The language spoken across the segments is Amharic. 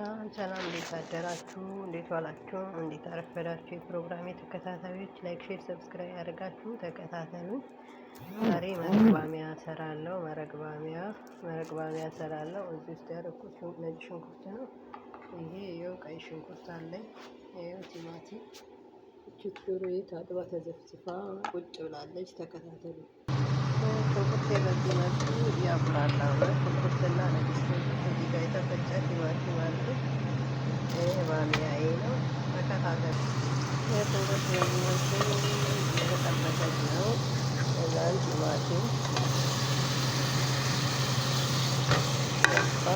ሰላም እንዴት አደራችሁ? እንዴት ዋላችሁ? እንዴት አረፈዳችሁ? የፕሮግራሜ ተከታታዮች ላይክ፣ ሼር፣ ሰብስክራይብ ያደርጋችሁ ተከታተሉ። ዛሬ መረግባሚያ እሰራለሁ። መረግባሚያ እሰራለሁ። እዚህ ውስጥ ያደረኩት ነጭ ሽንኩርት ነው። ይሄ ይኸው ቀይ ሽንኩርት አለኝ። ይኸው ቲማቲም፣ ዶሮዬ ታጥባ ተዘፍዝፋ ቁጭ ብላለች። ተከታተሉ። ሽንኩርት በዚህ መልኩ ያቁላላ ነው። ሽንኩርትና ነጭ ሽንኩርት እዚህ ጋር የተፈጨ ቲማቲም አለ። ይህ ባሚያዬ ነው። ተከታተሉ። የሽንኩርት በዚህ መልኩ የተጠበሰች ነው። እዛን ቲማቲም ገባ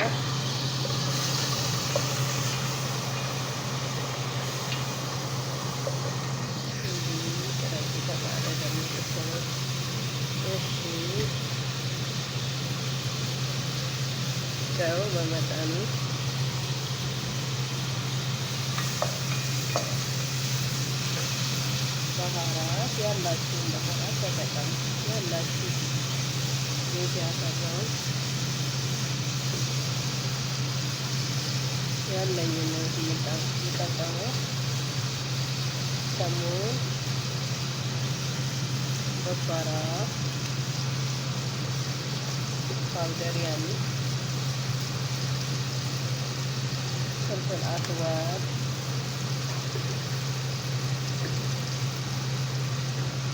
ጨው በመጠኑ ባህራት ያላችሁን ባህራት ተጠቀሙ። ያላችሁ ቤት ያፈራውን ያለኝን ነው የሚጠቀመው። ከሙን፣ ኮስበራ ፓውደር ያሉ ፍልፍል አስዋድ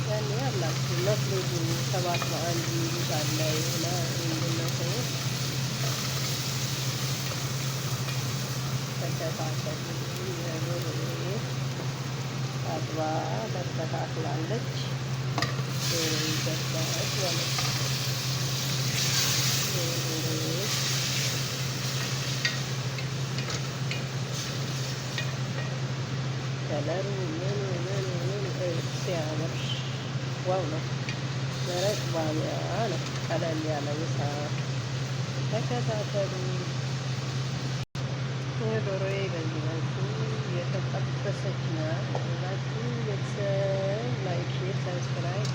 ያኔ ያላችሁ መፍሩዙ 7 በአንድ ይይዛል ላይ ሆነ እንደነሰው ተከታተሉ። የዶሮዬ አጥባ ተስተካክላለች። ይገባች ማለት ከለሩ ምን ሲያምር ዋው ነው። መረቅ ባሚያ ነው። ቀለል ያለ ምሳ ተከታተሉ። ዶሮዬ በዚህ መልኩ የተጠበሰች ናት። ሁላችሁ ቤተሰብ ላይክ፣ ሼር፣ ሰብስክራይብ፣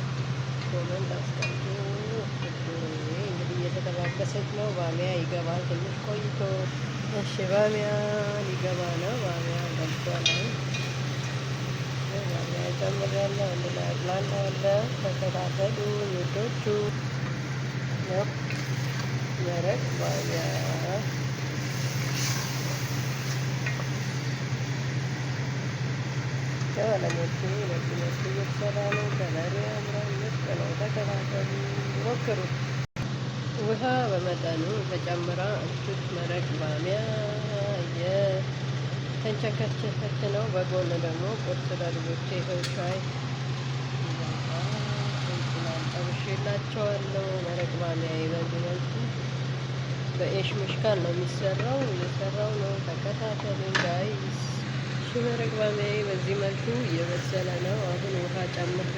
ኮመንት አስቀምጡ። ዶሮዬ እንግዲህ እየተጠባበሰች ነው። ባሚያ ይገባል ትንሽ ቆይቶ። እሺ ባሚያ ሊገባ ነው። ባሚያ ገብቷል። ባሚያ ጨምሬያለሁ። እንላቅላለሁ። ተከታተሉ ውዶቹ። መረቅ ባሚያ ከለሞቹ ነጭ እየተሰራ ነው። ከለሩ ያምራል። ምርጥ ነው። ተከታተሉ፣ ሞክሩ። ውሃ በመጠኑ ተጨምራ እሱት መረቅ ባሚያ የተንቸከቸከች ነው። በጎን ደግሞ ቁርስ ለልጆቼ ይኸው ሻይ ጠብሼላቸዋለሁ። መረቅ ባሚያዬ በዚህ መልኩ በኤሽ ምሽካን ነው የሚሰራው። እየሰራው ነው። ተከታተሉ ጋይስ። መረቅ ባሚያዬ በዚህ መልኩ እየበሰለ ነው። አሁን ውሃ ጨምሬ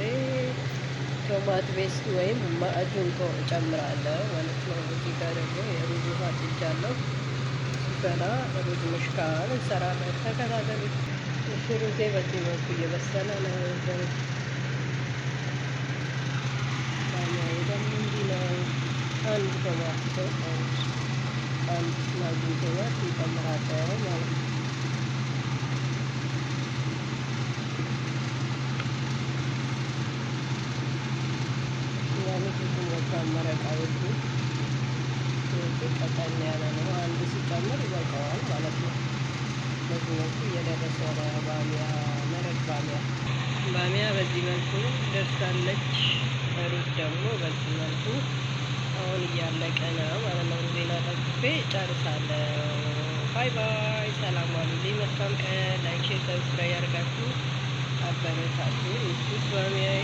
ቶማት ቤስት ወይም ማዕጁን ጨምራለሁ ማለት ነው። እዚህ ጋር ደግሞ የሩዝ ውሃ ጥጃለሁ። ሲፈላ ሩዝ ምሽካን እንሰራለን። ተከታተሉ። እሺ ሩዜ በዚህ መልኩ እየበሰለ ነው። ባሚያዬ ደግሞ እንዲህ ነው። አንድ ቶማት አንድ ማዕጁን ቶማት እንጨምራለን ማለት ነው። መረቃዎቹ ቀጠን ያለ ነው። አንድ ሲጨምር ይበቃዋል ማለት ነው። በዚህ መልኩ እየደረሰ ነው። መረቅ ባሚያ በዚህ መልኩ ደርሳለች። ሩዝ ደግሞ በዚህ መልኩ አሁን እያለቀ ነው ማለት ነው። ሩዜና ጠብቄ ጨርሳለሁ። ባይ ባይ። ሰላም ዋሉልኝ። መልካም ቀን። ላይክ፣ ሼር፣ ሰብስክራይብ ያደርጋችሁ አበረታችሁ። ባሚያዬ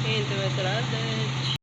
ይህን ትመስላለች።